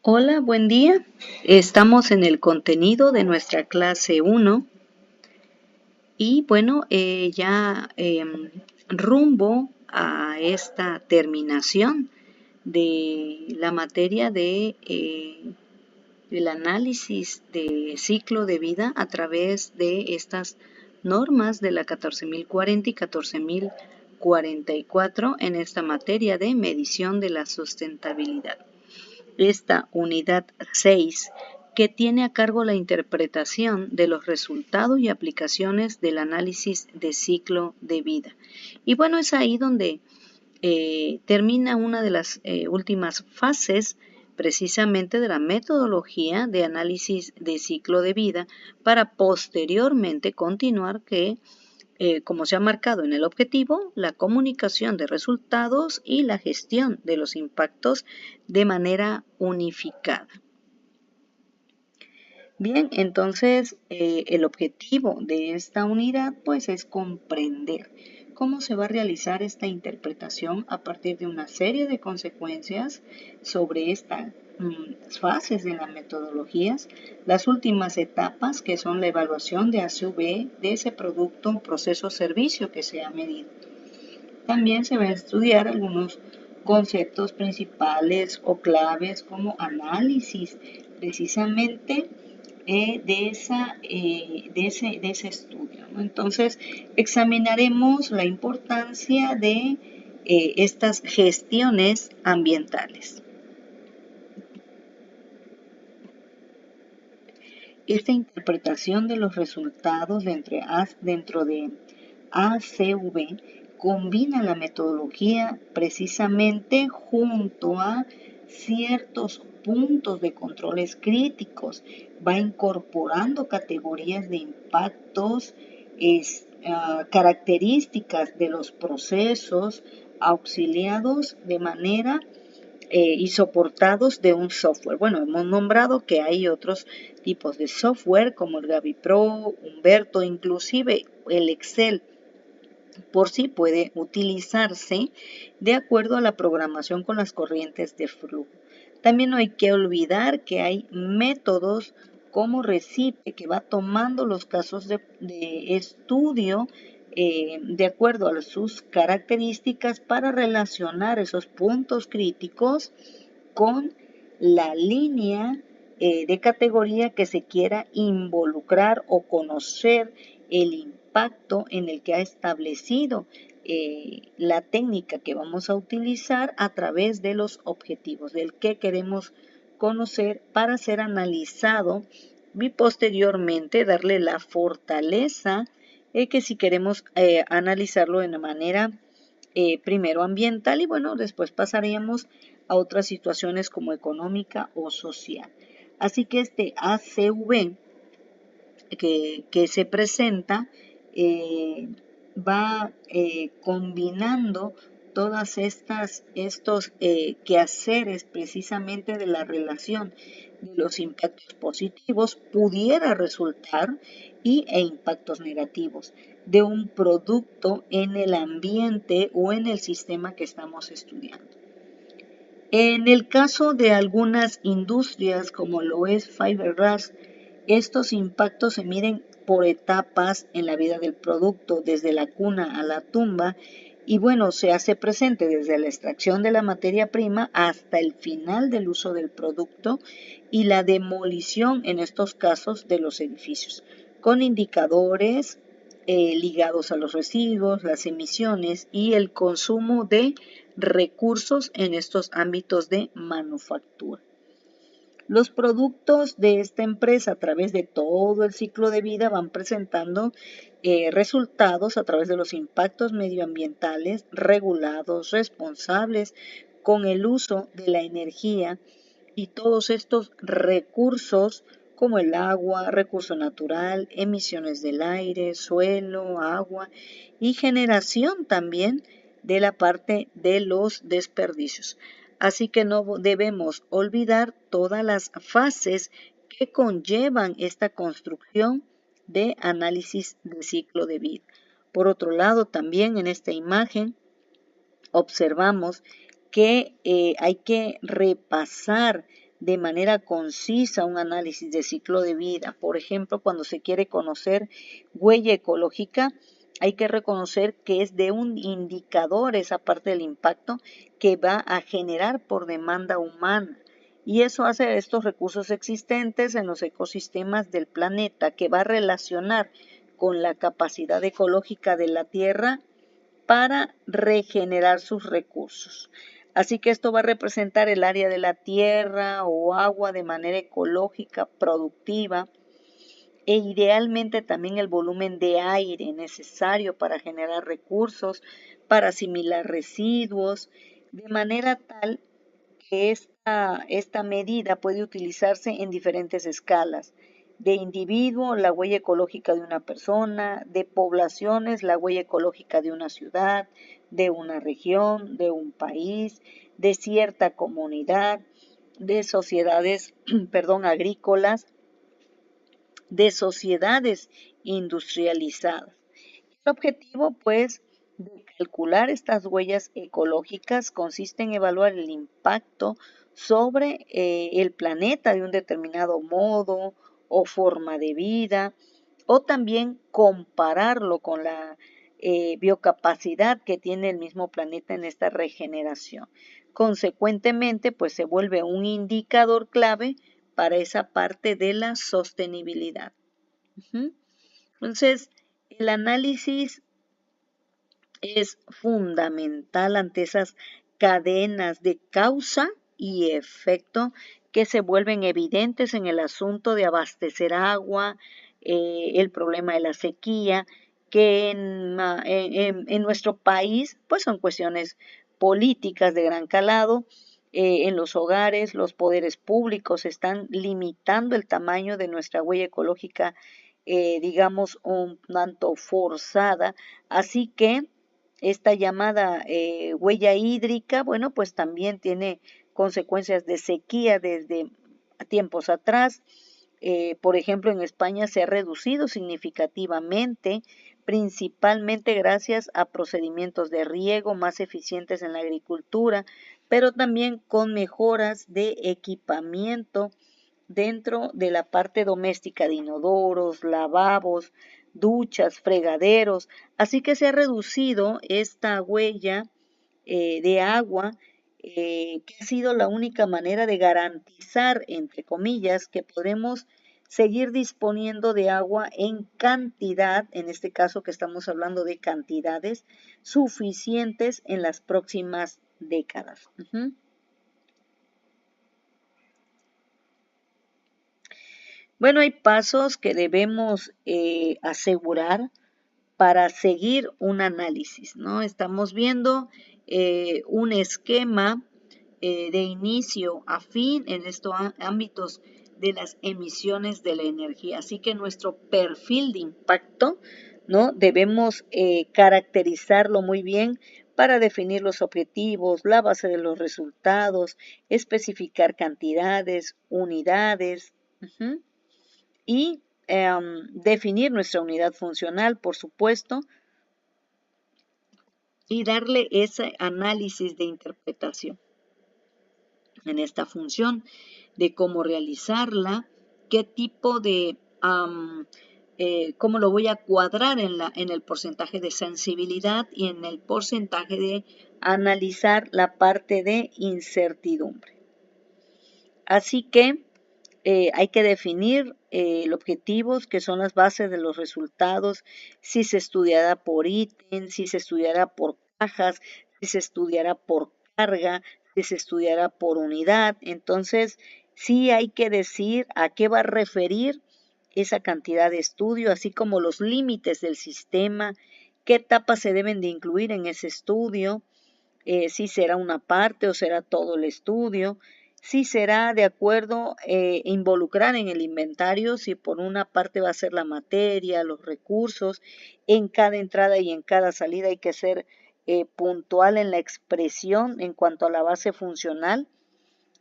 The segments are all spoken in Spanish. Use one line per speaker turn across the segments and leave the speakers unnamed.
Hola, buen día. Estamos en el contenido de nuestra clase 1 y bueno, ya rumbo a esta terminación de la materia de el análisis de ciclo de vida a través de estas normas de la 14.040 y 14.044 en esta materia de medición de la sustentabilidad. Esta unidad 6 que tiene a cargo la interpretación de los resultados y aplicaciones del análisis de ciclo de vida. Y bueno, es ahí donde termina una de las últimas fases precisamente de la metodología de análisis de ciclo de vida para posteriormente continuar como se ha marcado en el objetivo, la comunicación de resultados y la gestión de los impactos de manera unificada. Bien, entonces el objetivo de esta unidad pues es comprender cómo se va a realizar esta interpretación a partir de una serie de consecuencias sobre estas fases de las metodologías, las últimas etapas que son la evaluación de A sub B de ese producto, proceso o servicio que se ha medido. También se va a estudiar algunos conceptos principales o claves como análisis precisamente de ese estudio, ¿no? Entonces, examinaremos la importancia de estas gestiones ambientales. Esta interpretación de los resultados dentro de ACV combina la metodología precisamente junto a ciertos puntos de controles críticos, va incorporando categorías de impactos, características de los procesos auxiliados de manera y soportados de un software. Bueno, hemos nombrado que hay otros tipos de software como el Gavi Pro, Humberto, inclusive el Excel por sí puede utilizarse de acuerdo a la programación con las corrientes de flujo. También no hay que olvidar que hay métodos como Recipe que va tomando los casos de estudio de acuerdo a sus características para relacionar esos puntos críticos con la línea de categoría que se quiera involucrar o conocer el impacto en el que ha establecido la técnica que vamos a utilizar a través de los objetivos, del que queremos conocer para ser analizado y posteriormente darle la fortaleza que si queremos analizarlo de una manera primero ambiental y bueno, después pasaríamos a otras situaciones como económica o social. Así que este ACV que se presenta va combinando todas estos quehaceres precisamente de la relación de los impactos positivos pudiera resultar e impactos negativos de un producto en el ambiente o en el sistema que estamos estudiando. En el caso de algunas industrias como lo es Fiberglass, estos impactos se miden por etapas en la vida del producto, desde la cuna a la tumba, y bueno, se hace presente desde la extracción de la materia prima hasta el final del uso del producto y la demolición en estos casos de los edificios, con indicadores ligados a los residuos, las emisiones y el consumo de recursos en estos ámbitos de manufactura. Los productos de esta empresa a través de todo el ciclo de vida van presentando resultados a través de los impactos medioambientales regulados, responsables con el uso de la energía y todos estos recursos como el agua, recurso natural, emisiones del aire, suelo, agua y generación también de la parte de los desperdicios. Así que no debemos olvidar todas las fases que conllevan esta construcción de análisis de ciclo de vida. Por otro lado, también en esta imagen observamos que hay que repasar de manera concisa un análisis de ciclo de vida. Por ejemplo, cuando se quiere conocer huella ecológica, hay que reconocer que es de un indicador esa parte del impacto que va a generar por demanda humana. Y eso hace estos recursos existentes en los ecosistemas del planeta, que va a relacionar con la capacidad ecológica de la Tierra para regenerar sus recursos. Así que esto va a representar el área de la tierra o agua de manera ecológica, productiva, e idealmente también el volumen de aire necesario para generar recursos, para asimilar residuos, de manera tal que esta medida puede utilizarse en diferentes escalas. De individuo, la huella ecológica de una persona; de poblaciones, la huella ecológica de una ciudad, de una región, de un país, de cierta comunidad, de sociedades, agrícolas, de sociedades industrializadas. El objetivo, pues, de calcular estas huellas ecológicas consiste en evaluar el impacto sobre el planeta de un determinado modo o forma de vida, o también compararlo con la biocapacidad que tiene el mismo planeta en esta regeneración. Consecuentemente, pues se vuelve un indicador clave para esa parte de la sostenibilidad. Entonces, el análisis es fundamental ante esas cadenas de causa y efecto que se vuelven evidentes en el asunto de abastecer agua, el problema de la sequía, que en nuestro país pues son cuestiones políticas de gran calado. En los hogares, los poderes públicos están limitando el tamaño de nuestra huella ecológica, digamos, un tanto forzada, así que esta llamada huella hídrica, bueno, pues también tiene consecuencias de sequía desde tiempos atrás. Por ejemplo, en España se ha reducido significativamente, principalmente gracias a procedimientos de riego más eficientes en la agricultura, pero también con mejoras de equipamiento dentro de la parte doméstica de inodoros, lavabos, duchas, fregaderos. Así que se ha reducido esta huella de agua, que ha sido la única manera de garantizar, entre comillas, que podemos seguir disponiendo de agua en cantidad, en este caso que estamos hablando de cantidades suficientes en las próximas décadas. Bueno, hay pasos que debemos asegurar para seguir un análisis, ¿no? Estamos viendo un esquema de inicio a fin en estos ámbitos de las emisiones de la energía. Así que nuestro perfil de impacto, ¿no? Debemos caracterizarlo muy bien para definir los objetivos, la base de los resultados, especificar cantidades, unidades, y definir nuestra unidad funcional, por supuesto, y darle ese análisis de interpretación en esta función, de cómo realizarla, qué tipo de, cómo lo voy a cuadrar en el porcentaje de sensibilidad y en el porcentaje de analizar la parte de incertidumbre. Así que hay que definir los objetivos, que son las bases de los resultados, si se estudiará por ítem, si se estudiará por cajas, si se estudiará por carga, si se estudiará por unidad. Entonces, sí hay que decir a qué va a referir esa cantidad de estudio, así como los límites del sistema, qué etapas se deben de incluir en ese estudio, si será una parte o será todo el estudio, si será de acuerdo involucrar en el inventario, si por una parte va a ser la materia, los recursos, en cada entrada y en cada salida hay que ser puntual en la expresión en cuanto a la base funcional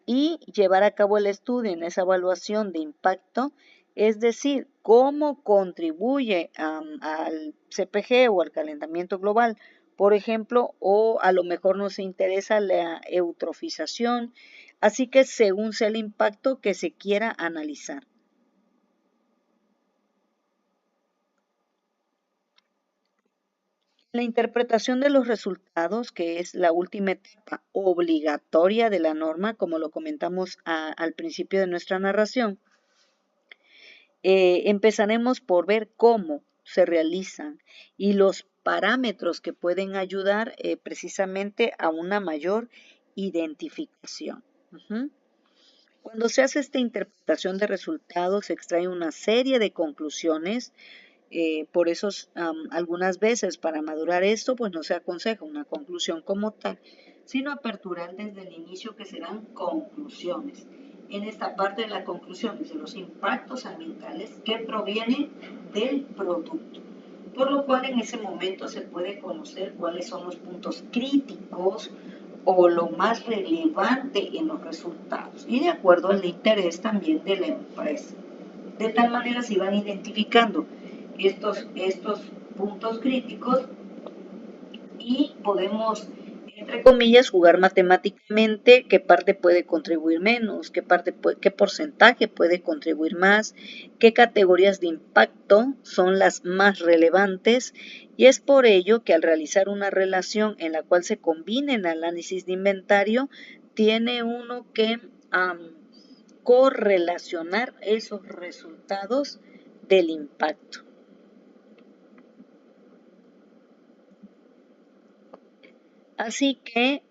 y llevar a cabo el estudio en esa evaluación de impacto, es decir, cómo contribuye al CPG o al calentamiento global, por ejemplo, o a lo mejor nos interesa la eutrofización, Así que según sea el impacto que se quiera analizar. La interpretación de los resultados, que es la última etapa obligatoria de la norma, como lo comentamos al principio de nuestra narración, empezaremos por ver cómo se realizan y los parámetros que pueden ayudar precisamente a una mayor identificación. Cuando se hace esta interpretación de resultados, se extrae una serie de conclusiones. Por eso algunas veces para madurar esto, pues no se aconseja una conclusión como tal, sino aperturar desde el inicio que serán conclusiones. En esta parte de las conclusiones de los impactos ambientales que provienen del producto. Por lo cual en ese momento se puede conocer cuáles son los puntos críticos o lo más relevante en los resultados y de acuerdo al interés también de la empresa. De tal manera se van identificando estos puntos críticos y podemos, entre comillas, jugar matemáticamente qué parte puede contribuir menos, qué porcentaje puede contribuir más, qué categorías de impacto son las más relevantes, y es por ello que al realizar una relación en la cual se combine el análisis de inventario, tiene uno que correlacionar esos resultados del impacto. Así que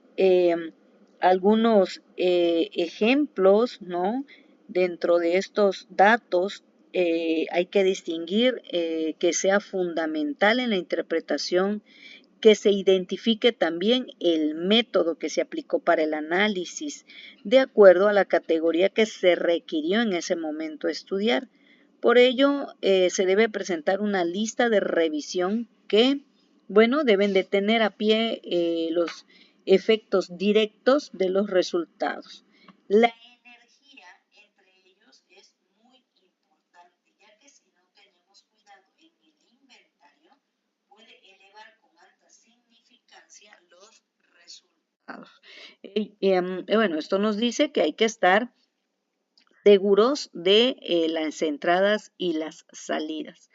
algunos ejemplos, ¿no? Dentro de estos datos hay que distinguir que sea fundamental en la interpretación, que se identifique también el método que se aplicó para el análisis, de acuerdo a la categoría que se requirió en ese momento estudiar. Por ello, se debe presentar una lista de revisión que, bueno, deben de tener a pie los efectos directos de los resultados. La energía entre ellos es muy importante, ya que si no tenemos cuidado en el inventario, puede elevar con alta significancia los resultados. Bueno, esto nos dice que hay que estar seguros de las entradas y las salidas.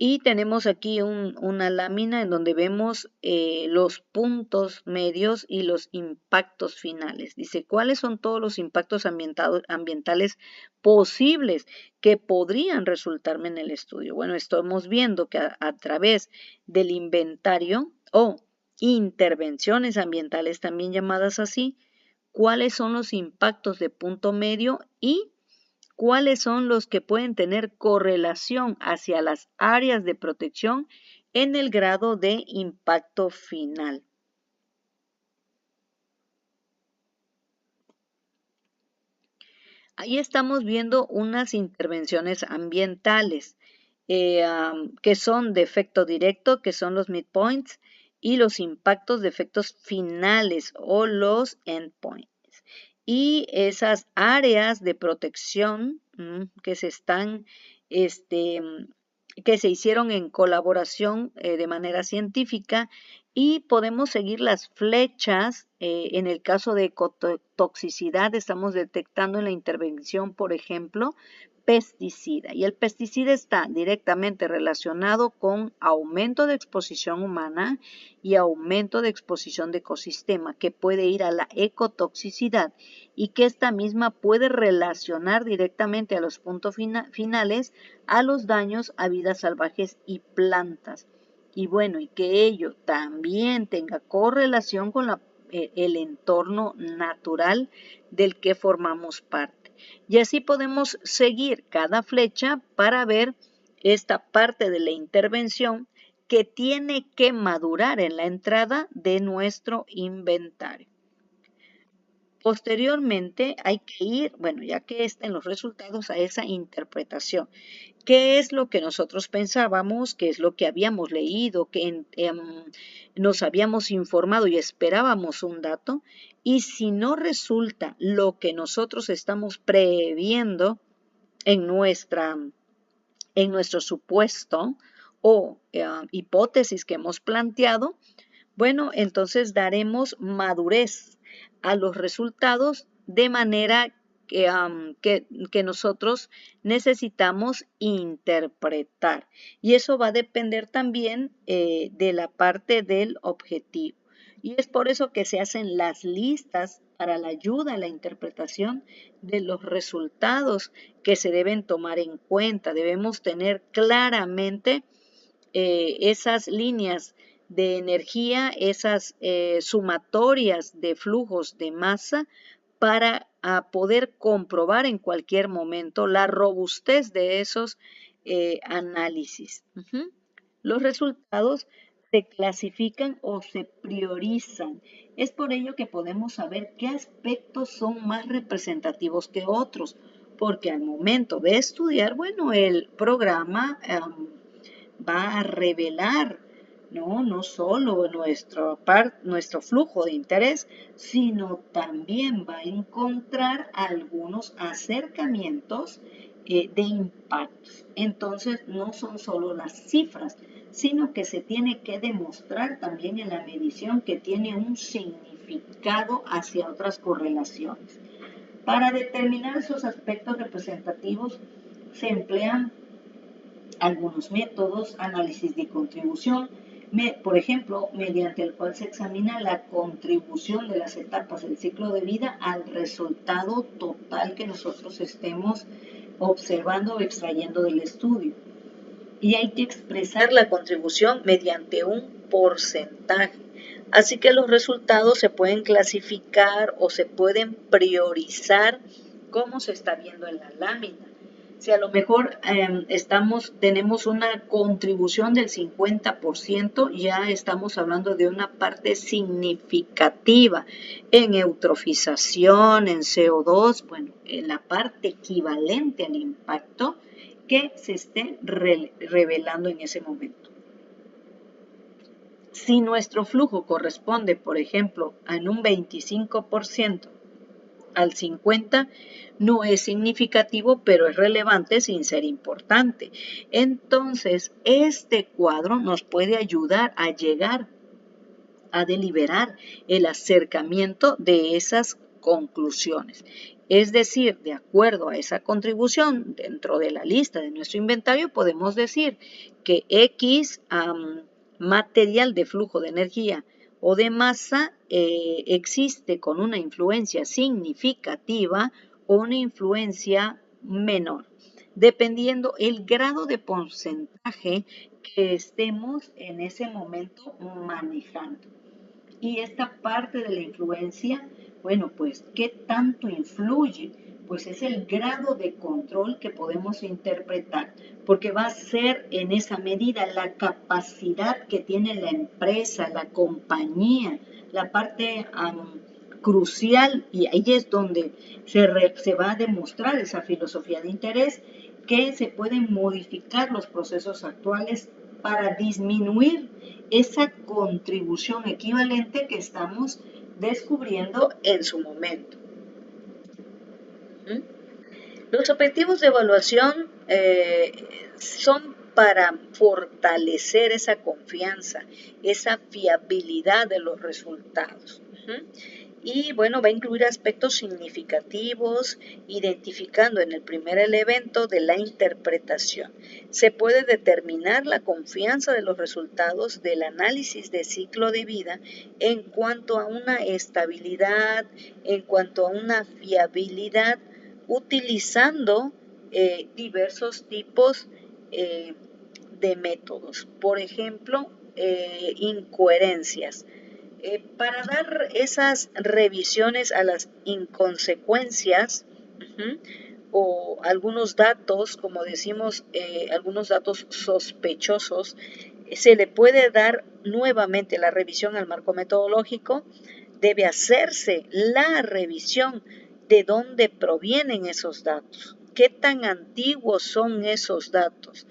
Y tenemos aquí una lámina en donde vemos los puntos medios y los impactos finales. Dice, ¿cuáles son todos los impactos ambientales posibles que podrían resultarme en el estudio? Bueno, estamos viendo que a través del inventario o intervenciones ambientales, también llamadas así, cuáles son los impactos de punto medio y cuáles son los que pueden tener correlación hacia las áreas de protección en el grado de impacto final. Ahí estamos viendo unas intervenciones ambientales que son de efecto directo, que son los midpoints, y los impactos de efectos finales o los endpoints. Y esas áreas de protección que se están, que se hicieron en colaboración de manera científica, y podemos seguir las flechas. En el caso de ecotoxicidad estamos detectando en la intervención, por ejemplo, pesticida, y el pesticida está directamente relacionado con aumento de exposición humana y aumento de exposición de ecosistema, que puede ir a la ecotoxicidad y que esta misma puede relacionar directamente a los puntos finales a los daños a vidas salvajes y plantas. Y bueno, y que ello también tenga correlación con el entorno natural del que formamos parte. Y así podemos seguir cada flecha para ver esta parte de la intervención que tiene que madurar en la entrada de nuestro inventario. Posteriormente hay que ir, bueno, ya que estén los resultados, a esa interpretación. ¿Qué es lo que nosotros pensábamos? ¿Qué es lo que habíamos leído? ¿Que nos habíamos informado y esperábamos un dato? Y si no resulta lo que nosotros estamos previendo en nuestro supuesto o hipótesis que hemos planteado, bueno, entonces daremos madurez a los resultados de manera que nosotros necesitamos interpretar. Y eso va a depender también de la parte del objetivo. Y es por eso que se hacen las listas para la ayuda a la interpretación de los resultados que se deben tomar en cuenta. Debemos tener claramente esas líneas de energía, esas sumatorias de flujos de masa para poder comprobar en cualquier momento la robustez de esos análisis. Los resultados se clasifican o se priorizan. Es por ello que podemos saber qué aspectos son más representativos que otros, porque al momento de estudiar, bueno, el programa va a revelar no solo nuestro flujo de interés, sino también va a encontrar algunos acercamientos de impactos. Entonces, no son solo las cifras, sino que se tiene que demostrar también en la medición que tiene un significado hacia otras correlaciones. Para determinar esos aspectos representativos se emplean algunos métodos, análisis de contribución, por ejemplo, mediante el cual se examina la contribución de las etapas del ciclo de vida al resultado total que nosotros estemos observando o extrayendo del estudio. Y hay que expresar la contribución mediante un porcentaje. Así que los resultados se pueden clasificar o se pueden priorizar como se está viendo en la lámina. Si a lo mejor tenemos una contribución del 50%, ya estamos hablando de una parte significativa en eutrofización, en CO2, bueno, en la parte equivalente al impacto que se esté revelando en ese momento. Si nuestro flujo corresponde, por ejemplo, en un 25%, al 50 no es significativo, pero es relevante sin ser importante. Entonces, este cuadro nos puede ayudar a llegar a deliberar el acercamiento de esas conclusiones. Es decir, de acuerdo a esa contribución dentro de la lista de nuestro inventario, podemos decir que X material de flujo de energía o de masa existe con una influencia significativa o una influencia menor, dependiendo el grado de porcentaje que estemos en ese momento manejando. Y esta parte de la influencia, bueno, pues, ¿qué tanto influye? Pues es el grado de control que podemos interpretar, porque va a ser en esa medida la capacidad que tiene la empresa, la compañía, la parte crucial, y ahí es donde se va a demostrar esa filosofía de interés, que se pueden modificar los procesos actuales para disminuir esa contribución equivalente que estamos descubriendo en su momento. Los objetivos de evaluación son para fortalecer esa confianza, esa fiabilidad de los resultados. Y bueno, va a incluir aspectos significativos, identificando en el primer elemento de la interpretación. Se puede determinar la confianza de los resultados del análisis de ciclo de vida en cuanto a una estabilidad, en cuanto a una fiabilidad, utilizando diversos tipos de métodos. Por ejemplo, incoherencias. Para dar esas revisiones a las inconsecuencias o algunos datos, como decimos, algunos datos sospechosos, se le puede dar nuevamente la revisión al marco metodológico. Debe hacerse la revisión de dónde provienen esos datos, qué tan antiguos son esos datos,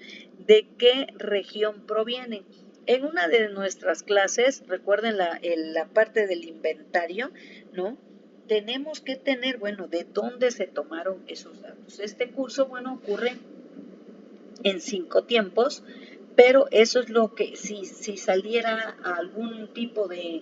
de qué región provienen. En una de nuestras clases, recuerden la parte del inventario, ¿no? Tenemos que tener, bueno, de dónde se tomaron esos datos. Este curso, bueno, ocurre en 5 tiempos, pero eso es lo que, si saliera algún tipo de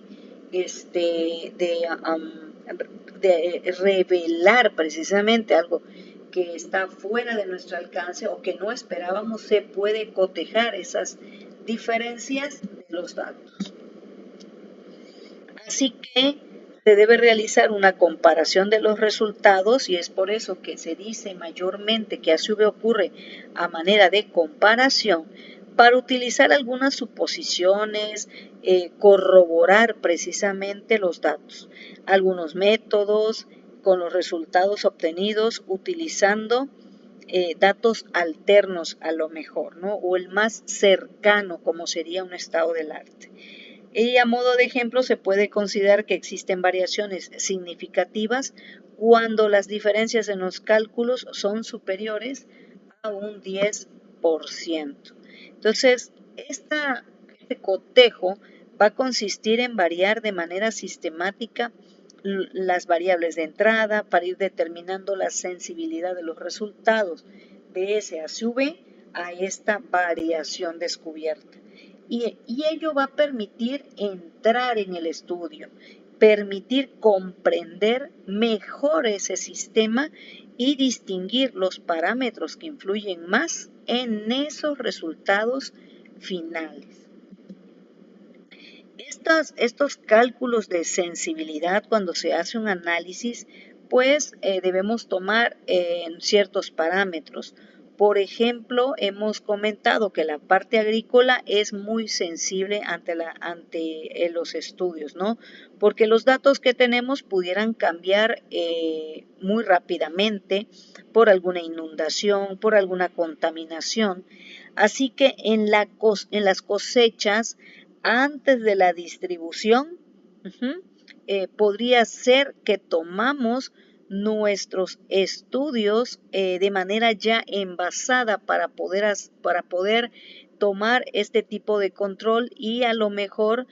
de revelar precisamente algo que está fuera de nuestro alcance o que no esperábamos, se puede cotejar esas diferencias de los datos. Así que se debe realizar una comparación de los resultados y es por eso que se dice mayormente que ASV ocurre a manera de comparación para utilizar algunas suposiciones, corroborar precisamente los datos, algunos métodos con los resultados obtenidos utilizando datos alternos a lo mejor, ¿no? O el más cercano como sería un estado del arte. Y a modo de ejemplo se puede considerar que existen variaciones significativas cuando las diferencias en los cálculos son superiores a un 10%. Entonces, este cotejo va a consistir en variar de manera sistemática las variables de entrada para ir determinando la sensibilidad de los resultados de ese ASV a esta variación descubierta. Y ello va a permitir entrar en el estudio, permitir comprender mejor ese sistema y distinguir los parámetros que influyen más en esos resultados finales. Estos cálculos de sensibilidad, cuando se hace un análisis, pues debemos tomar ciertos parámetros. Por ejemplo, hemos comentado que la parte agrícola es muy sensible ante los estudios, ¿no? Porque los datos que tenemos pudieran cambiar muy rápidamente por alguna inundación, por alguna contaminación. Así que en las cosechas, antes de la distribución, podría ser que tomamos nuestros estudios de manera ya envasada para poder tomar este tipo de control y a lo mejor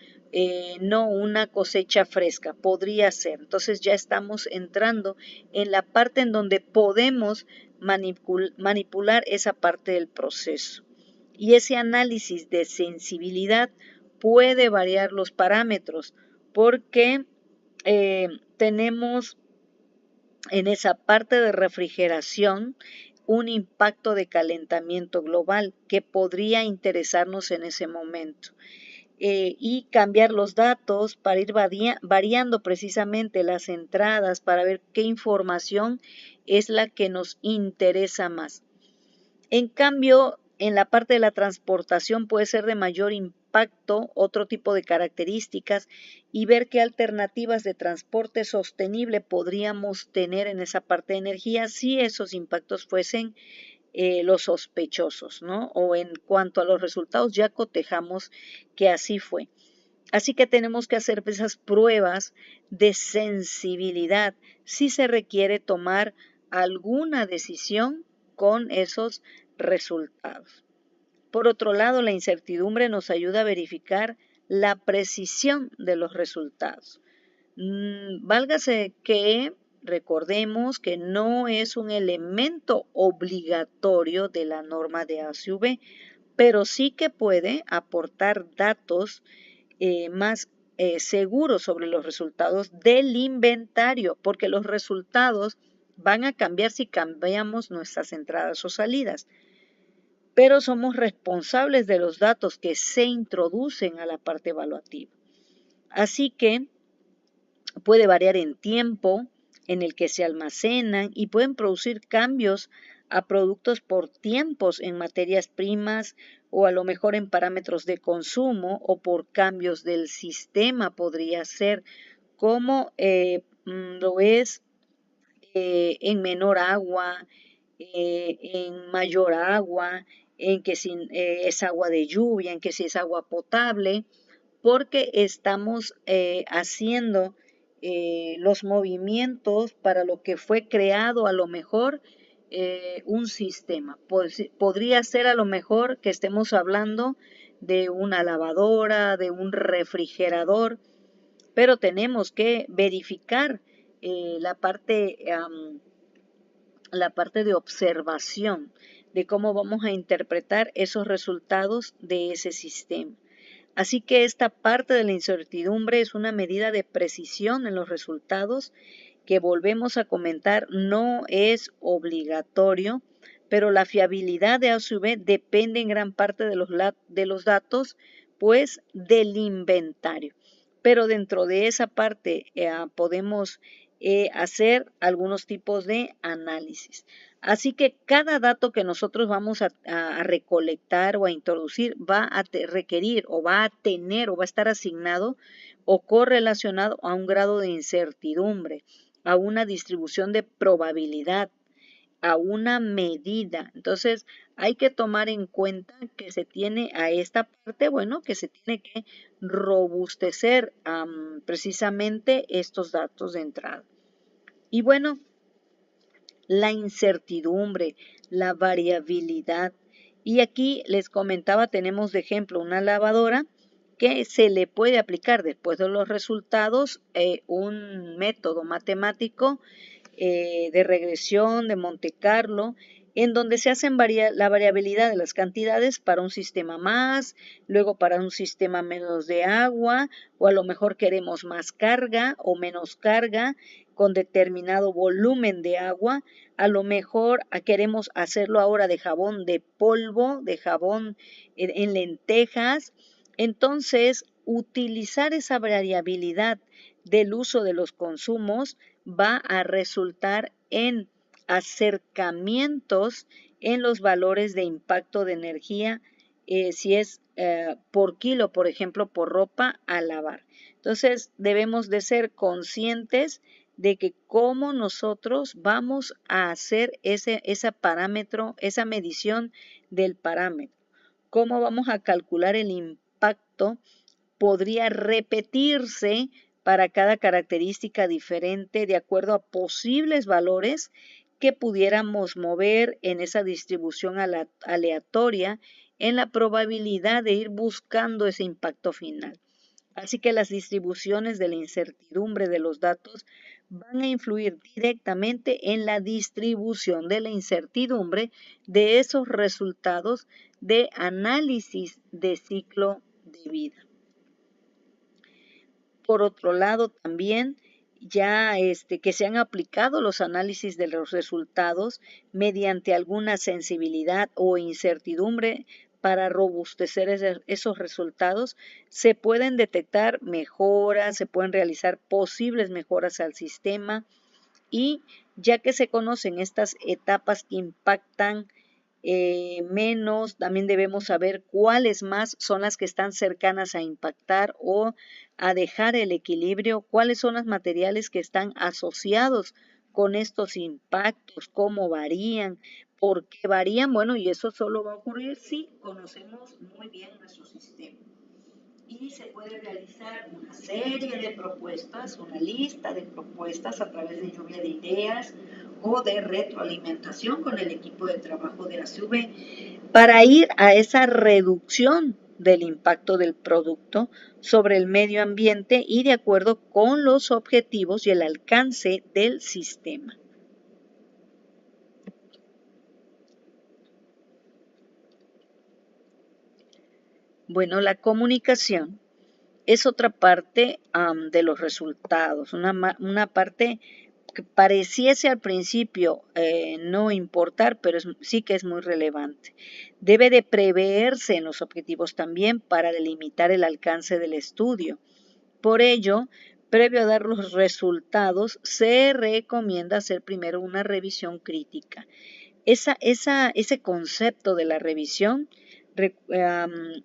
no una cosecha fresca, podría ser. Entonces ya estamos entrando en la parte en donde podemos manipular esa parte del proceso. Y ese análisis de sensibilidad puede variar los parámetros porque tenemos en esa parte de refrigeración un impacto de calentamiento global que podría interesarnos en ese momento. Y cambiar los datos para ir variando precisamente las entradas para ver qué información es la que nos interesa más. En cambio, en la parte de la transportación puede ser de mayor impacto otro tipo de características y ver qué alternativas de transporte sostenible podríamos tener en esa parte de energía si esos impactos fuesen los sospechosos, ¿no? O en cuanto a los resultados ya cotejamos que así fue. Así que tenemos que hacer esas pruebas de sensibilidad si se requiere tomar alguna decisión con esos resultados. Por otro lado, la incertidumbre nos ayuda a verificar la precisión de los resultados. Válgase que recordemos que no es un elemento obligatorio de la norma de ASV, pero sí que puede aportar datos más seguros sobre los resultados del inventario, porque los resultados van a cambiar si cambiamos nuestras entradas o salidas. Pero somos responsables de los datos que se introducen a la parte evaluativa. Así que puede variar en tiempo en el que se almacenan y pueden producir cambios a productos por tiempos en materias primas o a lo mejor en parámetros de consumo o por cambios del sistema podría ser como lo es en menor agua, en mayor agua, en que si es agua de lluvia, en que si es agua potable, porque estamos haciendo los movimientos para lo que fue creado a lo mejor un sistema. Podría ser a lo mejor que estemos hablando de una lavadora, de un refrigerador, pero tenemos que verificar la parte de observación de cómo vamos a interpretar esos resultados de ese sistema. Así que esta parte de la incertidumbre es una medida de precisión en los resultados que volvemos a comentar no es obligatorio, pero la fiabilidad de A su B depende en gran parte de los datos, pues del inventario. Pero dentro de esa parte podemos hacer algunos tipos de análisis. Así que cada dato que nosotros vamos a recolectar o a introducir va a requerir o va a tener o va a estar asignado o correlacionado a un grado de incertidumbre, a una distribución de probabilidad, a una medida. Entonces, hay que tomar en cuenta que se tiene a esta parte, bueno, que se tiene que robustecer precisamente estos datos de entrada. Y bueno, la incertidumbre, la variabilidad. Y aquí les comentaba, tenemos de ejemplo una lavadora que se le puede aplicar después de los resultados un método matemático de regresión de Monte Carlo, en donde se hacen la variabilidad de las cantidades para un sistema más, luego para un sistema menos de agua, o a lo mejor queremos más carga o menos carga con determinado volumen de agua, a lo mejor queremos hacerlo ahora de jabón de polvo, de jabón en lentejas. Entonces, utilizar esa variabilidad del uso de los consumos va a resultar en acercamientos en los valores de impacto de energía, si es por kilo, por ejemplo, por ropa a lavar. Entonces, debemos de ser conscientes de que cómo nosotros vamos a hacer ese parámetro, esa medición del parámetro. Cómo vamos a calcular el impacto podría repetirse para cada característica diferente de acuerdo a posibles valores que pudiéramos mover en esa distribución aleatoria en la probabilidad de ir buscando ese impacto final. Así que las distribuciones de la incertidumbre de los datos van a influir directamente en la distribución de la incertidumbre de esos resultados de análisis de ciclo de vida. Por otro lado, también ya que se han aplicado los análisis de los resultados mediante alguna sensibilidad o incertidumbre para robustecer esos resultados, se pueden detectar mejoras, se pueden realizar posibles mejoras al sistema y ya que se conocen estas etapas que impactan menos, también debemos saber cuáles más son las que están cercanas a impactar o a dejar el equilibrio, cuáles son los materiales que están asociados con estos impactos, cómo varían, por qué varían. Bueno, y eso solo va a ocurrir si conocemos muy bien nuestro sistema. Y se puede realizar una serie de propuestas, una lista de propuestas a través de lluvia de ideas o de retroalimentación con el equipo de trabajo de ACV para ir a esa reducción del impacto del producto sobre el medio ambiente y de acuerdo con los objetivos y el alcance del sistema. Bueno, la comunicación es otra parte de los resultados, una parte que pareciese al principio no importar, pero sí que es muy relevante. Debe de preverse en los objetivos también para delimitar el alcance del estudio. Por ello, previo a dar los resultados, se recomienda hacer primero una revisión crítica. Ese concepto de la revisión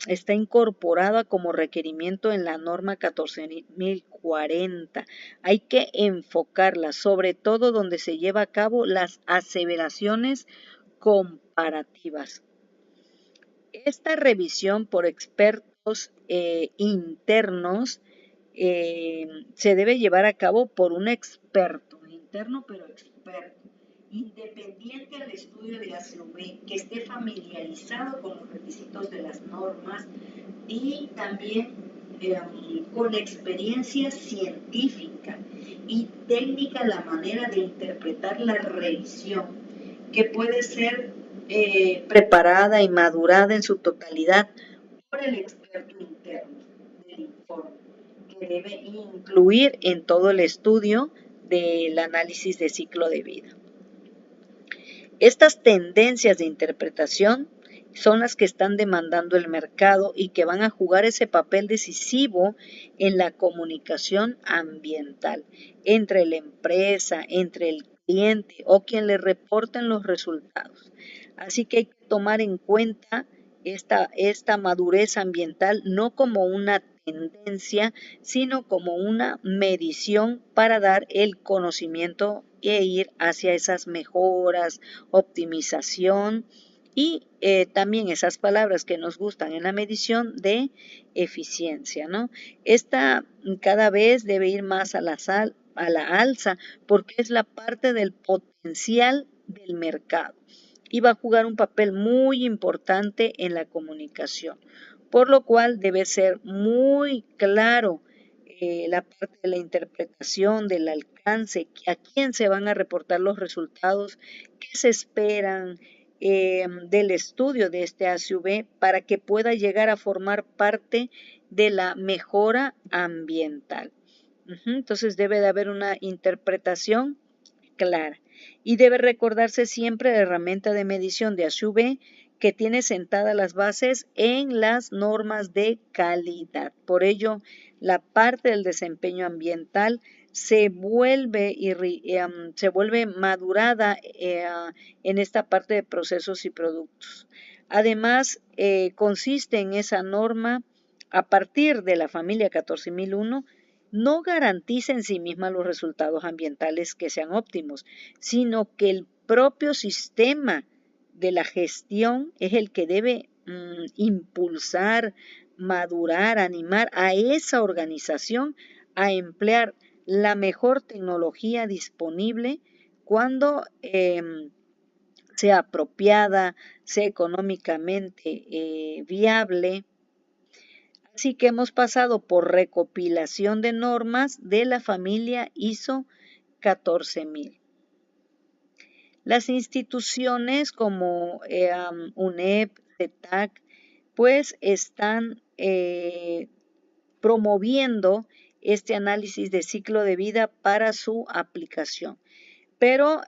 está incorporada como requerimiento en la norma 14.040. Hay que enfocarla, sobre todo donde se lleva a cabo las aseveraciones comparativas. Esta revisión por expertos internos se debe llevar a cabo por un experto, interno pero experto, independiente al estudio de ACV, que esté familiarizado con los requisitos de las normas y también con experiencia científica y técnica la manera de interpretar la revisión, que puede ser preparada y madurada en su totalidad por el experto interno del informe, que debe incluir en todo el estudio del análisis de ciclo de vida. Estas tendencias de interpretación son las que están demandando el mercado y que van a jugar ese papel decisivo en la comunicación ambiental entre la empresa, entre el cliente o quien le reporten los resultados. Así que hay que tomar en cuenta esta madurez ambiental no como una tendencia, sino como una medición para dar el conocimiento e ir hacia esas mejoras, optimización y también esas palabras que nos gustan en la medición de eficiencia, ¿no? Esta cada vez debe ir más a la alza porque es la parte del potencial del mercado y va a jugar un papel muy importante en la comunicación, por lo cual debe ser muy claro la parte de la interpretación, del alcance, a quién se van a reportar los resultados, qué se esperan del estudio de este ACV para que pueda llegar a formar parte de la mejora ambiental. Entonces debe de haber una interpretación clara y debe recordarse siempre la herramienta de medición de ACV que tiene sentadas las bases en las normas de calidad. Por ello, la parte del desempeño ambiental se vuelve madurada en esta parte de procesos y productos. Además, consiste en esa norma a partir de la familia 14001, no garantiza en sí misma los resultados ambientales que sean óptimos, sino que el propio sistema de la gestión es el que debe impulsar, madurar, animar a esa organización a emplear la mejor tecnología disponible cuando sea apropiada, sea económicamente viable. Así que hemos pasado por recopilación de normas de la familia ISO 14000. Las instituciones como UNEP, CETAC, pues están promoviendo este análisis de ciclo de vida para su aplicación. Pero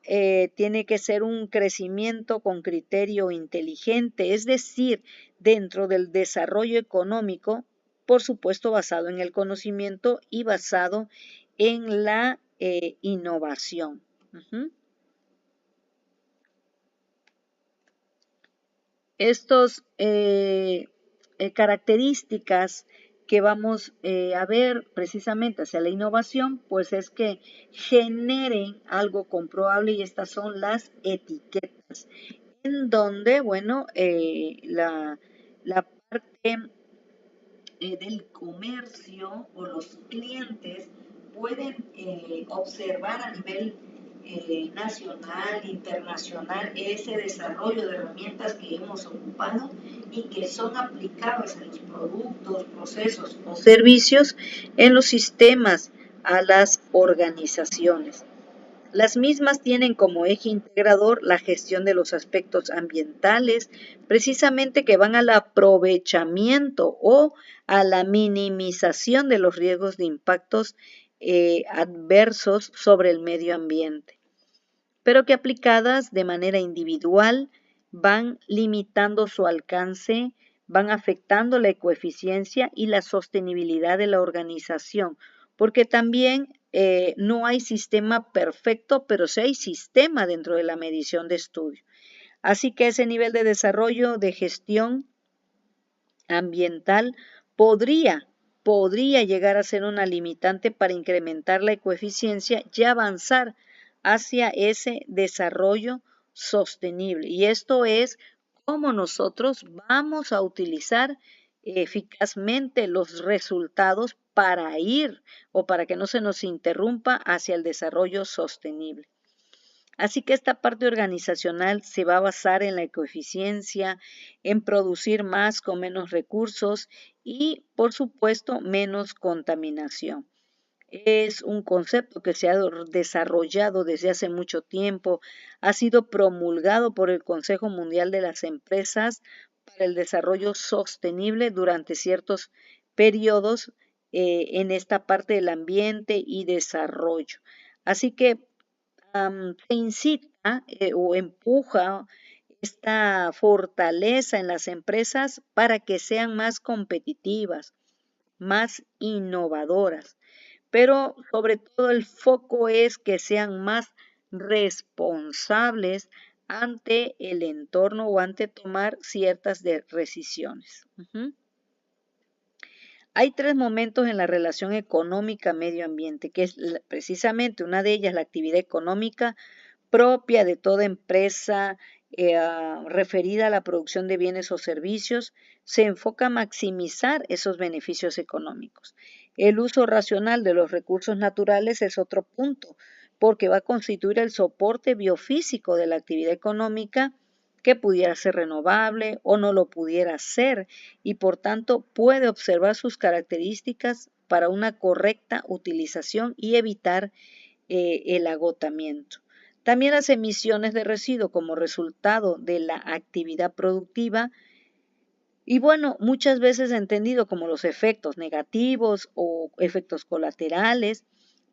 tiene que ser un crecimiento con criterio inteligente, es decir, dentro del desarrollo económico, por supuesto basado en el conocimiento y basado en la innovación. Estos características que vamos a ver precisamente hacia la innovación, pues es que generen algo comprobable y estas son las etiquetas, en donde, bueno, la parte del comercio o los clientes pueden observar a nivel nacional, internacional, ese desarrollo de herramientas que hemos ocupado y que son aplicables en los productos, procesos o servicios, en los sistemas, a las organizaciones. Las mismas tienen como eje integrador la gestión de los aspectos ambientales, precisamente que van al aprovechamiento o a la minimización de los riesgos de impactos adversos sobre el medio ambiente, pero que aplicadas de manera individual van limitando su alcance, van afectando la ecoeficiencia y la sostenibilidad de la organización, porque también no hay sistema perfecto, pero sí hay sistema dentro de la medición de estudio. Así que ese nivel de desarrollo de gestión ambiental podría llegar a ser una limitante para incrementar la ecoeficiencia y avanzar hacia ese desarrollo sostenible. Y esto es cómo nosotros vamos a utilizar eficazmente los resultados para ir o para que no se nos interrumpa hacia el desarrollo sostenible. Así que esta parte organizacional se va a basar en la ecoeficiencia, en producir más con menos recursos y, por supuesto, menos contaminación. Es un concepto que se ha desarrollado desde hace mucho tiempo, ha sido promulgado por el Consejo Mundial de las Empresas para el Desarrollo Sostenible durante ciertos periodos en esta parte del ambiente y desarrollo. Así que se incita o empuja esta fortaleza en las empresas para que sean más competitivas, más innovadoras, pero sobre todo el foco es que sean más responsables ante el entorno o ante tomar ciertas decisiones. Hay tres momentos en la relación económica-medio ambiente, que es precisamente una de ellas la actividad económica propia de toda empresa referida a la producción de bienes o servicios, se enfoca a maximizar esos beneficios económicos. El uso racional de los recursos naturales es otro punto, porque va a constituir el soporte biofísico de la actividad económica que pudiera ser renovable o no lo pudiera ser y por tanto puede observar sus características para una correcta utilización y evitar el agotamiento. También las emisiones de residuos como resultado de la actividad productiva y bueno, muchas veces entendido como los efectos negativos o efectos colaterales,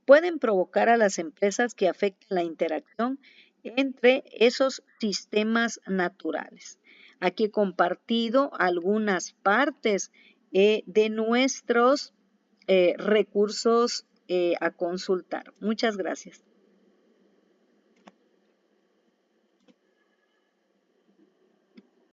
pueden provocar a las empresas que afecten la interacción entre esos sistemas naturales. Aquí he compartido algunas partes de nuestros recursos a consultar. Muchas gracias.